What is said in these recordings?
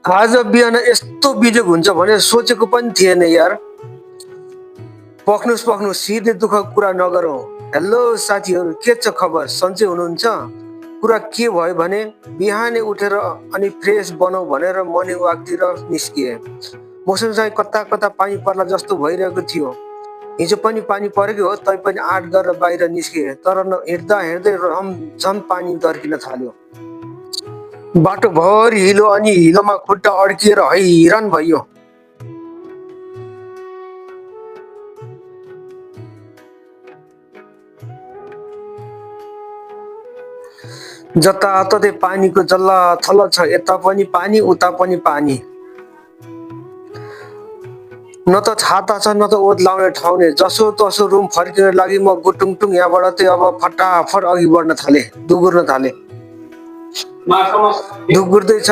आज बिहान यस्तो बिजोग हुन्छ भने सोचेको पनि थिएन यार। पक्नुस् सिधै दुःख कुरा नगरौँ। हेलो साथीहरू, के छ खबर? सन्चै हुनुहुन्छ? कुरा के भयो भने बिहानै उठेर अनि फ्रेस बनाऊ भनेर मर्निङ वाकतिर निस्किए। मौसम चाहिँ कता कता पानी पर्ला जस्तो भइरहेको थियो। हिजो पनि पानी परेको हो, तैपनि आँट गरेर बाहिर निस्किए, तर हिँड्दा हिँड्दै झन् पानी दर्किन थाल्यो। बाटोभरि हिलो अनि हिलोमा खुट्टा अड्किएर हैरान भयो। जताततै पानीको जल्ला थल्ला छ, यता पनि पानी उता पनि पानी। न त छाता छ न त ओत लाउने ठाउँ नै। जसो तसो रुम फर्किन लागि म गुटुङटुङ यहाँबाट चाहिँ अब फटाफट अघि बढ्न थाले, दुगुर्न थाले। दुगुर्दैछ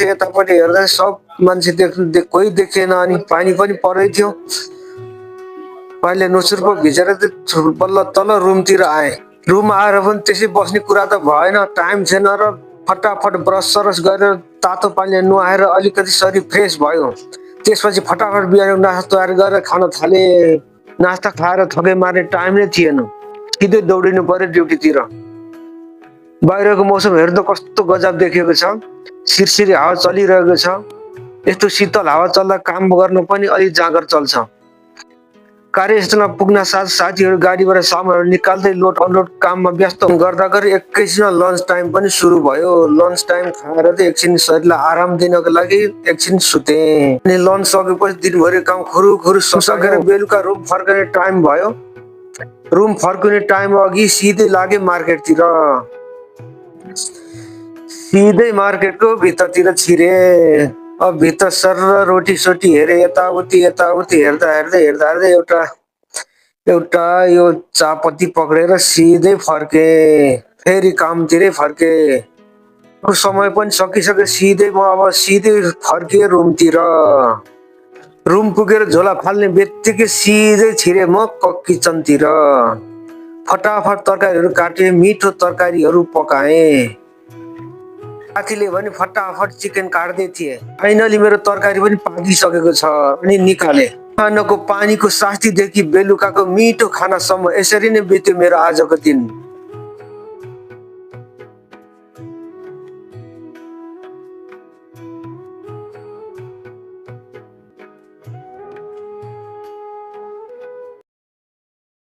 यतापट्टि हेर्दा सब मान्छे कोही देखेन अनि पानी पनि परै थियो। मैले नुसुर्को भिजेर बल्ल तल रुमतिर आए। रुम आएर पनि त्यसै बस्ने कुरा त भएन, टाइम छैन र फटाफट ब्रस सरस गरेर तातो पानीले नुहाएर अलिकति शरीर फ्रेस भयो। त्यसपछि फटाफट बिहान नास्ता तयार गरेर खान थाले। नास्ता खाएर थकै मार्ने टाइम नै थिएन, सिधै दौडिनु पर्यो ड्युटीतिर। बाहिरको मौसम हेर्दा कस्तो गजब देखिएको छ। सिरसिरी हावा चलिरहेको छ। यस्तो शीतल हावा चल्दा काम गर्न पनि अलि जाँगर चल्छ। कार्यस्थलमा पुग्न साथ साथीहरू गाडीबाट सामानहरू निकाल्दै लोड अनलोड काममा व्यस्त गर्दा गरी एकैछिनमा लन्च टाइम पनि सुरु भयो। लन्च टाइम खाएर चाहिँ एकछिन शरीरलाई आराम दिनको लागि एकछिन सुते। अनि लन्च सकेपछि दिनभरि काम खुरुखुरु सकेर बेलुका रुम फर्कने टाइम भयो। रुम फर्किने टाइम अघि सिधै लागे मार्केटतिर। सिधै मार्केटको भित्रतिर छिरे। अब भित्र सर रोटी सोटी हेरे, यताउति हेर्दा हेर्दै एउटा यो चापत्ती पक्रेर सिधै फर्के। फेरि कामतिरै फर्के। समय पनि सकिसक्यो। सिधै म अब सिधै फर्किए रुमतिर। रुम पुगेर झोला फाल्ने बित्तिकै सिधै छिरे म किचनतिर। फटाफट तरकारीहरू काटे, मिठो तरकारीहरू पकाए। साथीले भने फटाफट चिकन काट्दै थिए। फाइनली मेरो तरकारी पनि पाकिसकेको छ अनि निकाले। बिहानको पानीको सास्तीदेखि बेलुकाको मिठो खानासम्म यसरी नै बित्यो मेरो आजको दिन।